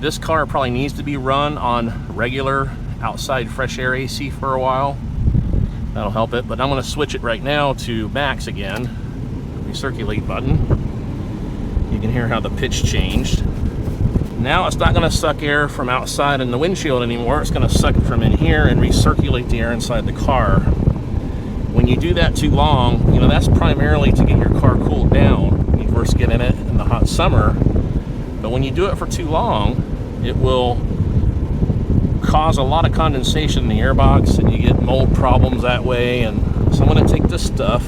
This car probably needs to be run on regular outside fresh air AC for a while. That'll help it, but I'm gonna switch it right now to max again. Recirculate button. You can hear how the pitch changed. Now it's not gonna suck air from outside in the windshield anymore. It's gonna suck it from in here and recirculate the air inside the car. When you do that too long, you know, that's primarily to get your car cooled down when you first get in it in the hot summer. But when you do it for too long, it will cause a lot of condensation in the airbox and you get mold problems that way. And so I'm gonna take this stuff,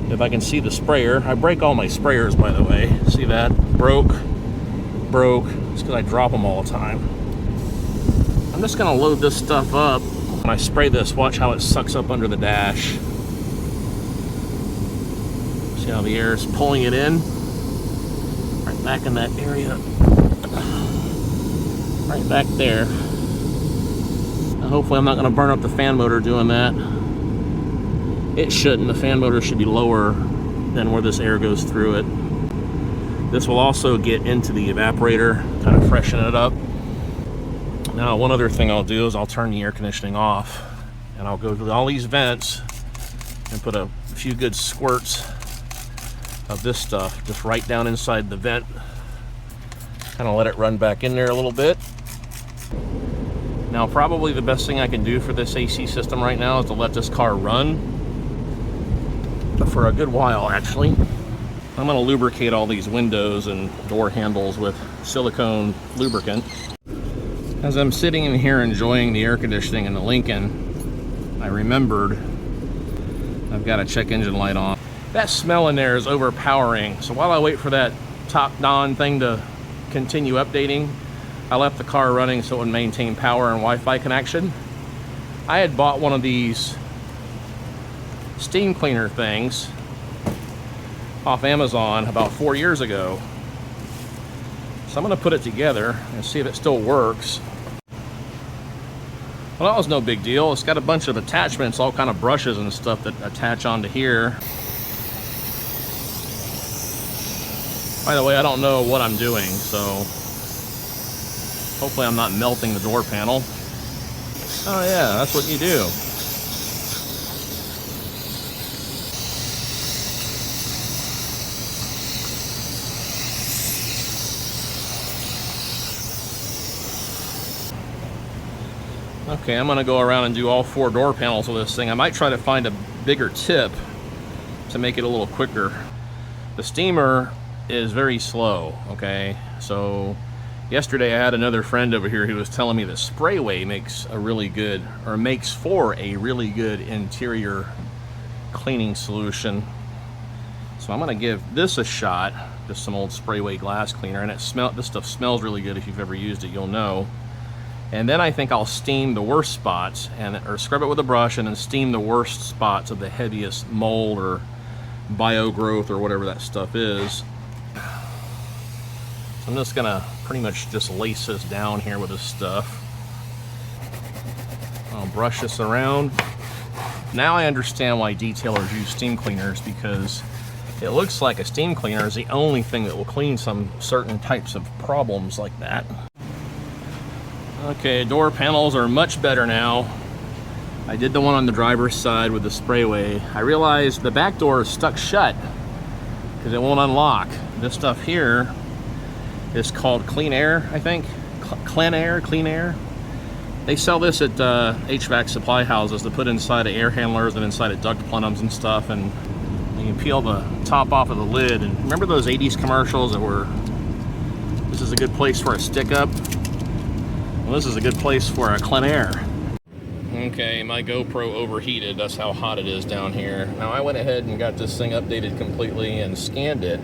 if I can see the sprayer. I break all my sprayers, by the way. See that? Broke. It's because I drop them all the time. I'm just gonna load this stuff up. When I spray this, watch how it sucks up under the dash. See how the air is pulling it in? Right back in that area. Right back there. Now hopefully I'm not gonna burn up the fan motor doing that. It shouldn't. The fan motor should be lower than where this air goes through it. This will also get into the evaporator, kind of freshen it up. Now, one other thing I'll do is I'll turn the air conditioning off and I'll go to all these vents and put a few good squirts of this stuff just right down inside the vent. Kind of let it run back in there a little bit. Now, probably the best thing I can do for this AC system right now is to let this car run for a good while, actually. I'm going to lubricate all these windows and door handles with silicone lubricant. As I'm sitting in here enjoying the air conditioning in the Lincoln, I remembered I've got a check engine light on. That smell in there is overpowering, so while I wait for that topdon thing to continue updating, I left the car running so it would maintain power and Wi-Fi connection. I had bought one of these steam cleaner things off Amazon about 4 years ago. So I'm gonna put it together and see if it still works. Well, that was no big deal. It's got a bunch of attachments, all kind of brushes and stuff that attach onto here. By the way, I don't know what I'm doing, so hopefully I'm not melting the door panel. Oh yeah, that's what you do. Okay, I'm gonna go around and do all 4 door panels with this thing. I might try to find a bigger tip to make it a little quicker. The steamer is very slow, okay? So yesterday I had another friend over here who was telling me that Sprayway makes for a really good interior cleaning solution. So I'm gonna give this a shot, just some old Sprayway glass cleaner, and this stuff smells really good. If you've ever used it, you'll know. And then I think I'll steam the worst spots, or scrub it with a brush and then steam the worst spots of the heaviest mold or bio growth or whatever that stuff is. So I'm just gonna pretty much just lace this down here with this stuff. I'll brush this around. Now I understand why detailers use steam cleaners, because it looks like a steam cleaner is the only thing that will clean some certain types of problems like that. Okay, door panels are much better now. I did the one on the driver's side with the Sprayway. I realized the back door is stuck shut because it won't unlock. This stuff here is called clean air, I think. Clen air. They sell this at HVAC supply houses to put inside of air handlers and inside of duct plenums and stuff, and you can peel the top off of the lid. And remember those 80s commercials that were, this is a good place for a stick up? Well, this is a good place for a clen aire. Okay, my GoPro overheated. That's how hot it is down here. Now I went ahead and got this thing updated completely and scanned it.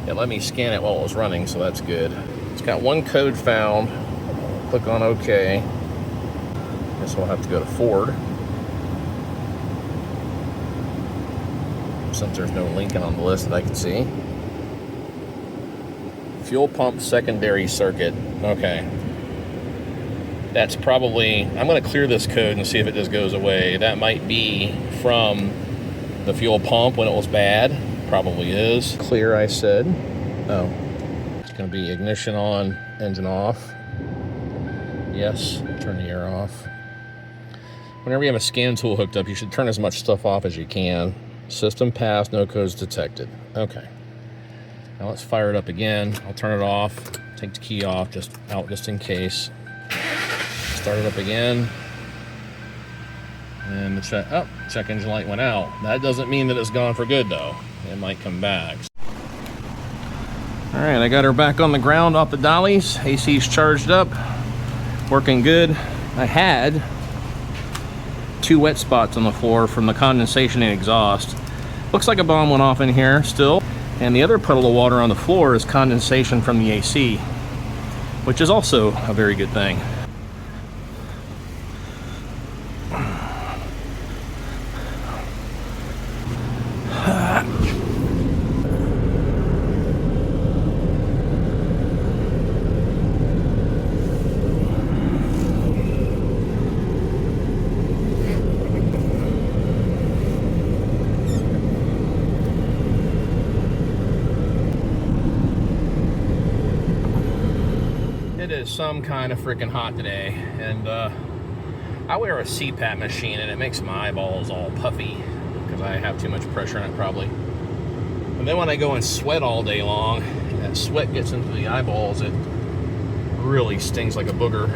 It let me scan it while it was running, so that's good. It's got one code found. Click on OK. Guess we'll have to go to Ford, since there's no Lincoln on the list that I can see. Fuel pump secondary circuit. Okay. That's probably, I'm going to clear this code and see if it just goes away. That might be from the fuel pump when it was bad. Probably is. Clear, I said. Oh. It's going to be ignition on, engine off. Yes. Turn the air off. Whenever you have a scan tool hooked up, you should turn as much stuff off as you can. System passed, no codes detected. Okay. Now let's fire it up again. I'll turn it off. Take the key off, just in case. Start it up again. And the check engine light went out. That doesn't mean that it's gone for good though. It might come back. All right, I got her back on the ground off the dollies. AC's charged up, working good. I had 2 wet spots on the floor from the condensation and exhaust. Looks like a bomb went off in here still. And the other puddle of water on the floor is condensation from the AC, which is also a very good thing. It is some kind of freaking hot today, and I wear a CPAP machine and it makes my eyeballs all puffy because I have too much pressure on it probably. And then when I go and sweat all day long, that sweat gets into the eyeballs, it really stings like a booger.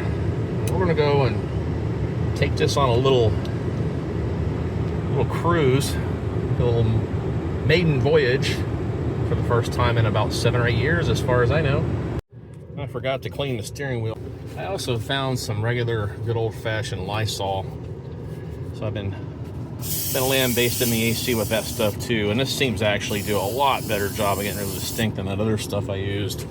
We're gonna go and take this on a little cruise, a little maiden voyage for the first time in about 7 or 8 years as far as I know. I forgot to clean the steering wheel. I also found some regular good old-fashioned Lysol. So I've been lamb-based in the AC with that stuff too. And this seems to actually do a lot better job of getting rid of the stink than that other stuff I used.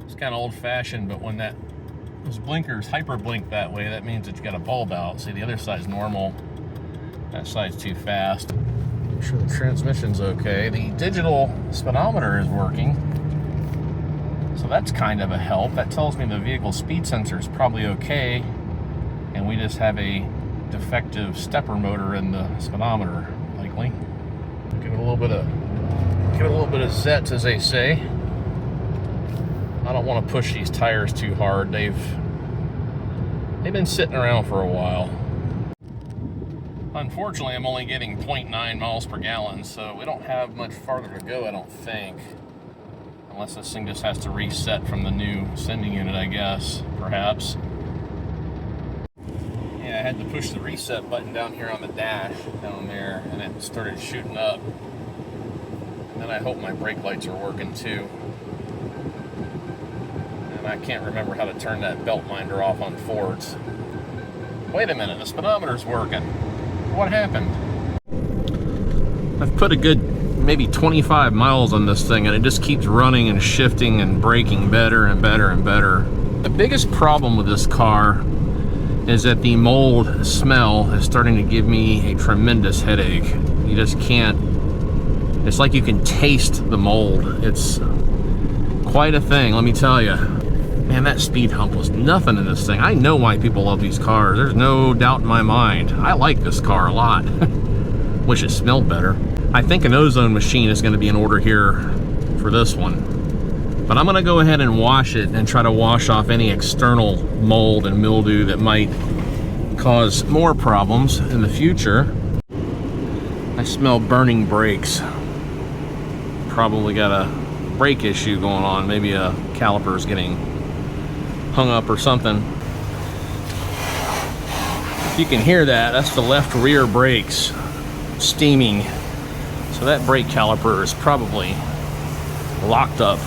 It's kind of old-fashioned, but when those blinkers hyper blink that way, that means that you got a bulb out. See, the other side's normal. That side's too fast. Make sure the transmission's okay. The digital speedometer is working. So that's kind of a help. That tells me the vehicle speed sensor is probably okay, and we just have a defective stepper motor in the speedometer, likely. Give it a little bit of zets, as they say. I don't want to push these tires too hard. They've been sitting around for a while. Unfortunately, I'm only getting 0.9 miles per gallon, so we don't have much farther to go, I don't think. Unless this thing just has to reset from the new sending unit, I guess, perhaps. Yeah, I had to push the reset button down here on the dash, down there, and it started shooting up. And then I hope my brake lights are working too. And I can't remember how to turn that belt minder off on Fords. Wait a minute, the speedometer's working. What happened? I've put a good maybe 25 miles on this thing, and it just keeps running and shifting and braking better and better and better. The biggest problem with this car is that the mold smell is starting to give me a tremendous headache. You just can't, it's like you can taste the mold. It's quite a thing, let me tell you. Man, that speed hump was nothing in this thing. I know why people love these cars. There's no doubt in my mind. I like this car a lot. Wish it smelled better. I think an ozone machine is going to be in order here for this one. But I'm going to go ahead and wash it and try to wash off any external mold and mildew that might cause more problems in the future. I smell burning brakes. Probably got a brake issue going on. Maybe a caliper's getting hung up or something. If you can hear that, that's the left rear brakes steaming. So that brake caliper is probably locked up.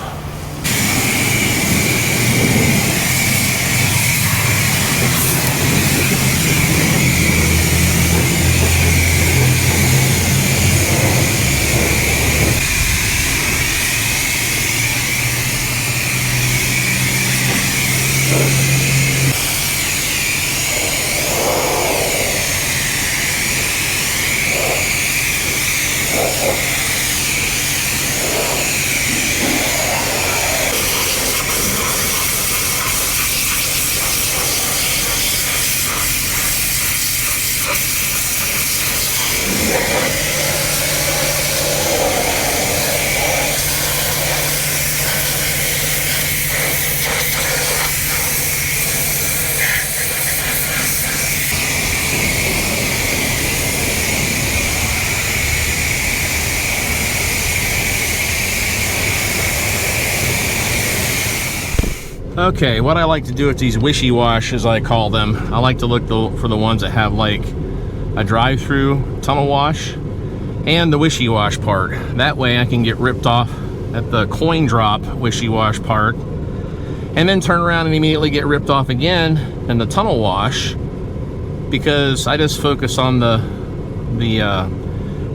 Okay, what I like to do with these wishy-wash, as I call them, I like to look for the ones that have like a drive-through tunnel wash and the wishy-wash part. That way I can get ripped off at the coin drop wishy-wash part and then turn around and immediately get ripped off again in the tunnel wash, because I just focus on the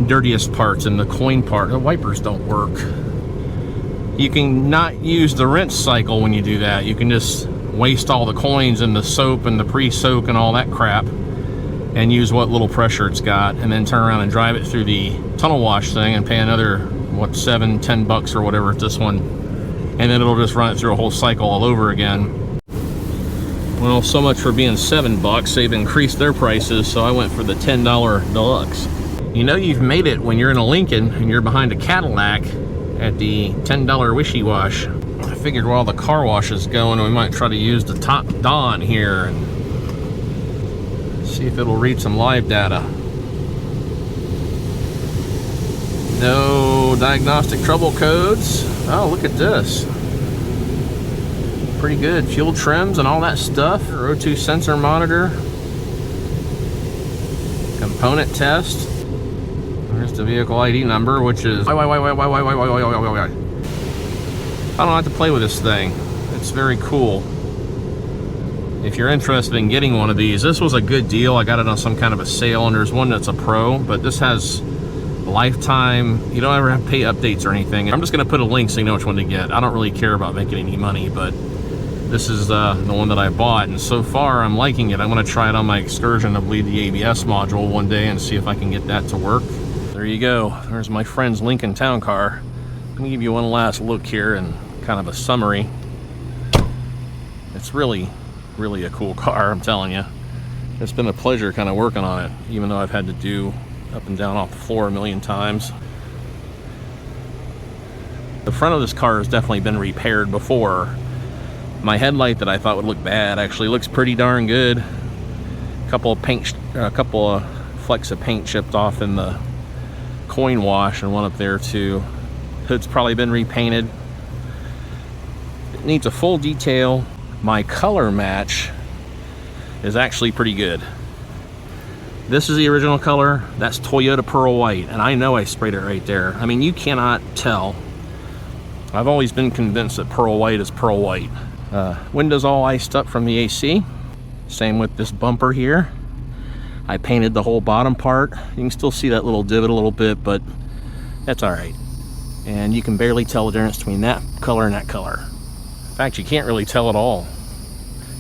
dirtiest parts and the coin part. The wipers don't work. You can not use the rinse cycle when you do that. You can just waste all the coins and the soap and the pre-soak and all that crap and use what little pressure it's got, and then turn around and drive it through the tunnel wash thing and pay another, what, $7-10 or whatever at this one, and then it'll just run it through a whole cycle all over again. Well, so much for being $7. They've increased their prices, so I went for the $10 deluxe. You know you've made it when you're in a Lincoln and you're behind a Cadillac at the $10 wishy-wash. I figured while the car wash is going, we might try to use the topdon here and see if it'll read some live data. No diagnostic trouble codes. Oh, look at this. Pretty good. Fuel trims and all that stuff. O2 sensor monitor. Component test. There's the vehicle ID number, which is... I don't have to play with this thing. It's very cool. If you're interested in getting one of these, this was a good deal. I got it on some kind of a sale, and there's one that's a pro, but this has lifetime. You don't ever have to pay updates or anything. I'm just going to put a link so you know which one to get. I don't really care about making any money, but this is the one that I bought, and so far I'm liking it. I'm going to try it on my excursion, I believe, the ABS module one day, and see if I can get that to work. There you go. There's my friend's Lincoln Town Car. Let me give you one last look here and kind of a summary. It's really a cool car, I'm telling you. It's been a pleasure kind of working on it, even though I've had to do up and down off the floor a million times. The front of this car has definitely been repaired before. My headlight that I thought would look bad actually looks pretty darn good. A couple of flecks of paint chipped off in the coin wash, and one up there too. Hood's probably been repainted. It needs a full detail. My color match is actually pretty good. This is the original color. That's Toyota Pearl White, and I know I sprayed it right there. I mean, you cannot tell. I've always been convinced that Pearl White is Pearl White. Windows all iced up from the AC. Same with this bumper here. I painted the whole bottom part. You can still see that little divot a little bit, but that's all right. And you can barely tell the difference between that color and that color. In fact, you can't really tell at all.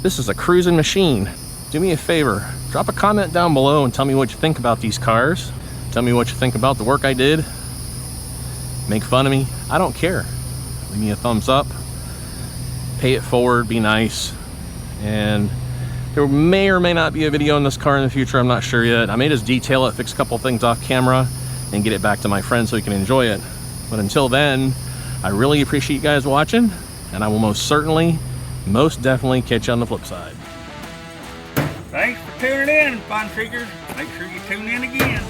This is a cruising machine. Do me a favor, drop a comment down below and tell me what you think about these cars. Tell me what you think about the work I did. Make fun of me. I don't care. Leave me a thumbs up. Pay it forward, be nice. And there may or may not be a video on this car in the future, I'm not sure yet. I may just detail it, fix a couple things off camera, and get it back to my friends so he can enjoy it. But until then, I really appreciate you guys watching, and I will most definitely catch you on the flip side. Thanks for tuning in, Fun Seekers. Make sure you tune in again.